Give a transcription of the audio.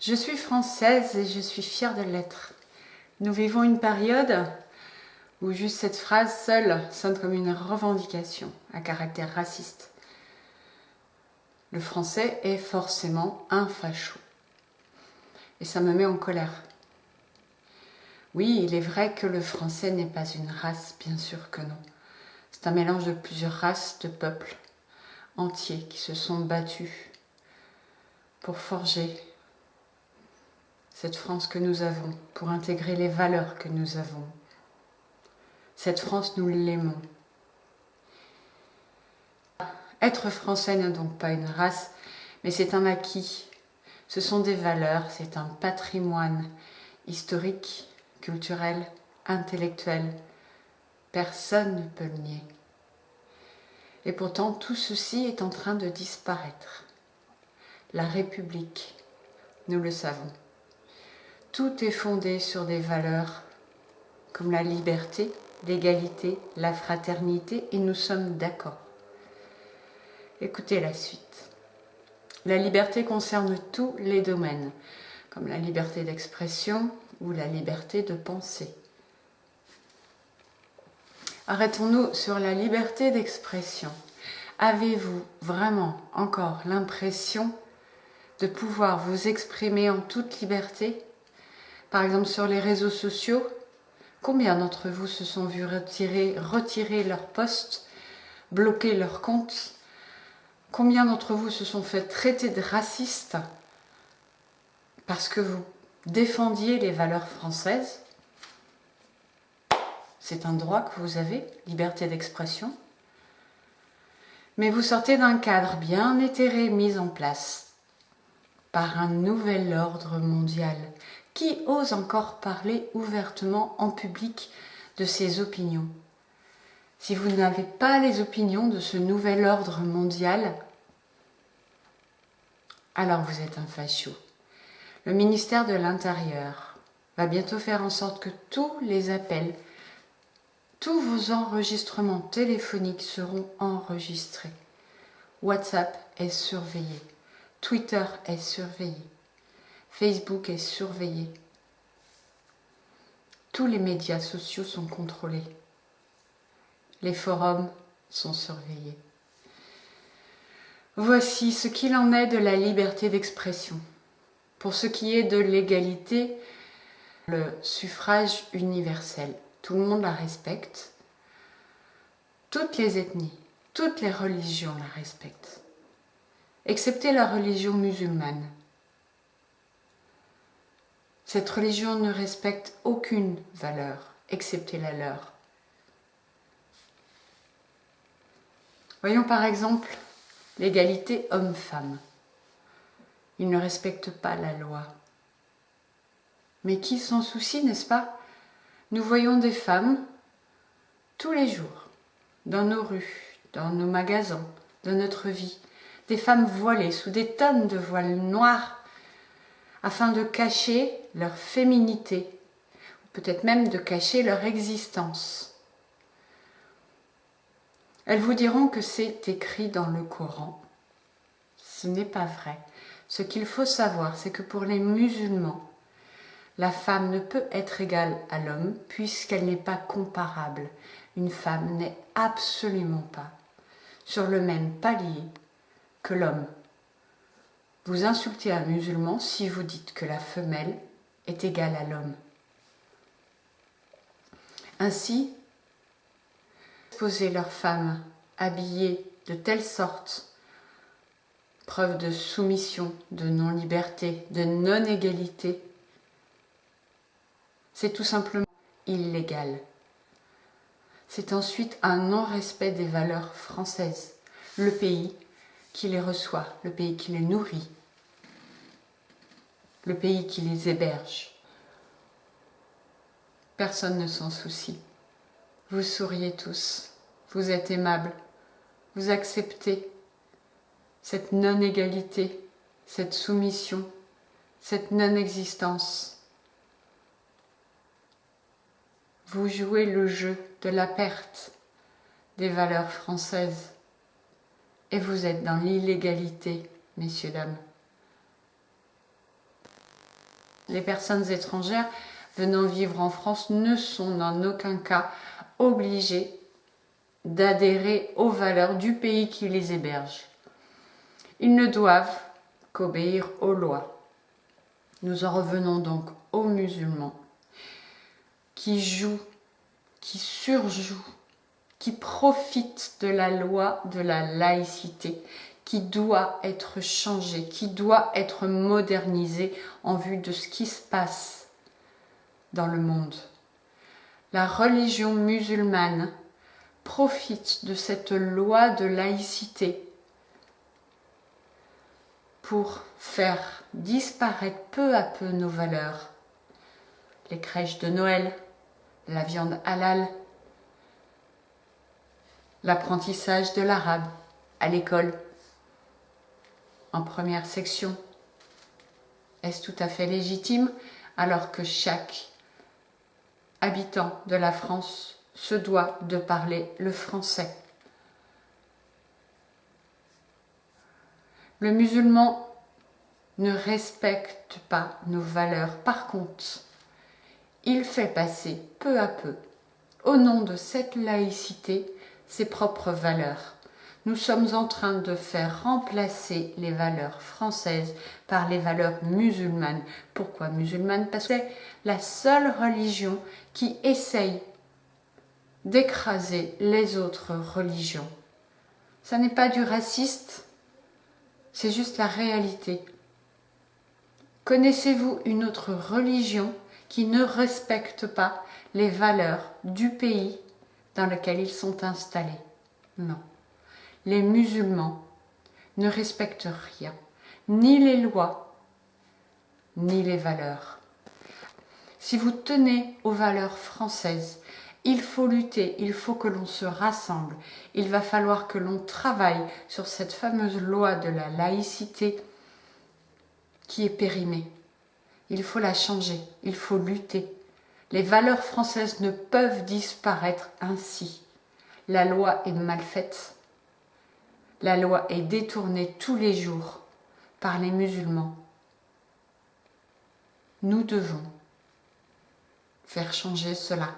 Je suis française et je suis fière de l'être. Nous vivons une période où juste cette phrase seule sonne comme une revendication à caractère raciste. Le français est forcément un facho. Et ça me met en colère. Oui, il est vrai que le français n'est pas une race, bien sûr que non. C'est un mélange de plusieurs races, de peuples entiers qui se sont battus pour forger cette France que nous avons, pour intégrer les valeurs que nous avons. Cette France, nous l'aimons. Être français n'est donc pas une race, mais c'est un acquis. Ce sont des valeurs, c'est un patrimoine historique, culturel, intellectuel. Personne ne peut le nier. Et pourtant, tout ceci est en train de disparaître. La République, nous le savons. Tout est fondé sur des valeurs comme la liberté, l'égalité, la fraternité, et nous sommes d'accord. Écoutez la suite. La liberté concerne tous les domaines, comme la liberté d'expression ou la liberté de penser. Arrêtons-nous sur la liberté d'expression. Avez-vous vraiment encore l'impression de pouvoir vous exprimer en toute liberté? Par exemple sur les réseaux sociaux, combien d'entre vous se sont vus retirer leur post, bloquer leur compte? Combien d'entre vous se sont fait traiter de racistes parce que vous défendiez les valeurs françaises? C'est un droit que vous avez, liberté d'expression. Mais vous sortez d'un cadre bien éthéré mis en place par un nouvel ordre mondial. Qui ose encore parler ouvertement en public de ses opinions? Si vous n'avez pas les opinions de ce nouvel ordre mondial, alors vous êtes un facho. Le ministère de l'Intérieur va bientôt faire en sorte que tous les appels, tous vos enregistrements téléphoniques seront enregistrés. WhatsApp est surveillé. Twitter est surveillé. Facebook est surveillé. Tous les médias sociaux sont contrôlés. Les forums sont surveillés. Voici ce qu'il en est de la liberté d'expression. Pour ce qui est de l'égalité, le suffrage universel, tout le monde la respecte. Toutes les ethnies, toutes les religions la respectent, excepté la religion musulmane. Cette religion ne respecte aucune valeur, excepté la leur. Voyons par exemple l'égalité homme-femme. Ils ne respectent pas la loi. Mais qui s'en soucie, n'est-ce pas? Nous voyons des femmes tous les jours, dans nos rues, dans nos magasins, dans notre vie, des femmes voilées sous des tonnes de voiles noirs, afin de cacher leur féminité, ou peut-être même de cacher leur existence. Elles vous diront que c'est écrit dans le Coran. Ce n'est pas vrai. Ce qu'il faut savoir, c'est que pour les musulmans, la femme ne peut être égale à l'homme puisqu'elle n'est pas comparable. Une femme n'est absolument pas sur le même palier que l'homme. Vous insultez un musulman si vous dites que la femelle est égale à l'homme. Ainsi, exposer leurs femmes habillées de telle sorte, preuve de soumission, de non-liberté, de non-égalité, c'est tout simplement illégal. C'est ensuite un non-respect des valeurs françaises, le pays qui les reçoit, le pays qui les nourrit, le pays qui les héberge. Personne ne s'en soucie. Vous souriez tous, vous êtes aimables, vous acceptez cette non-égalité, cette soumission, cette non-existence. Vous jouez le jeu de la perte des valeurs françaises. Et vous êtes dans l'illégalité, messieurs, dames. Les personnes étrangères venant vivre en France ne sont en aucun cas obligées d'adhérer aux valeurs du pays qui les héberge. Ils ne doivent qu'obéir aux lois. Nous en revenons donc aux musulmans qui jouent, qui surjouent, qui profitent de la loi de la laïcité, qui doit être changée, qui doit être modernisée en vue de ce qui se passe dans le monde. La religion musulmane profite de cette loi de laïcité pour faire disparaître peu à peu nos valeurs. Les crèches de Noël, la viande halal, l'apprentissage de l'arabe à l'école, en première section. Est-ce tout à fait légitime alors que chaque habitant de la France se doit de parler le français? Le musulman ne respecte pas nos valeurs. Par contre, il fait passer peu à peu, au nom de cette laïcité, ses propres valeurs. Nous sommes en train de faire remplacer les valeurs françaises par les valeurs musulmanes. Pourquoi musulmanes? Parce que c'est la seule religion qui essaye d'écraser les autres religions. Ça n'est pas du raciste, c'est juste la réalité. Connaissez-vous une autre religion qui ne respecte pas les valeurs du pays dans lequel ils sont installés? Non. Les musulmans ne respectent rien, ni les lois, ni les valeurs. Si vous tenez aux valeurs françaises, il faut lutter, il faut que l'on se rassemble. Il va falloir que l'on travaille sur cette fameuse loi de la laïcité qui est périmée. Il faut la changer, il faut lutter. Les valeurs françaises ne peuvent disparaître ainsi. La loi est mal faite. La loi est détournée tous les jours par les musulmans. Nous devons faire changer cela.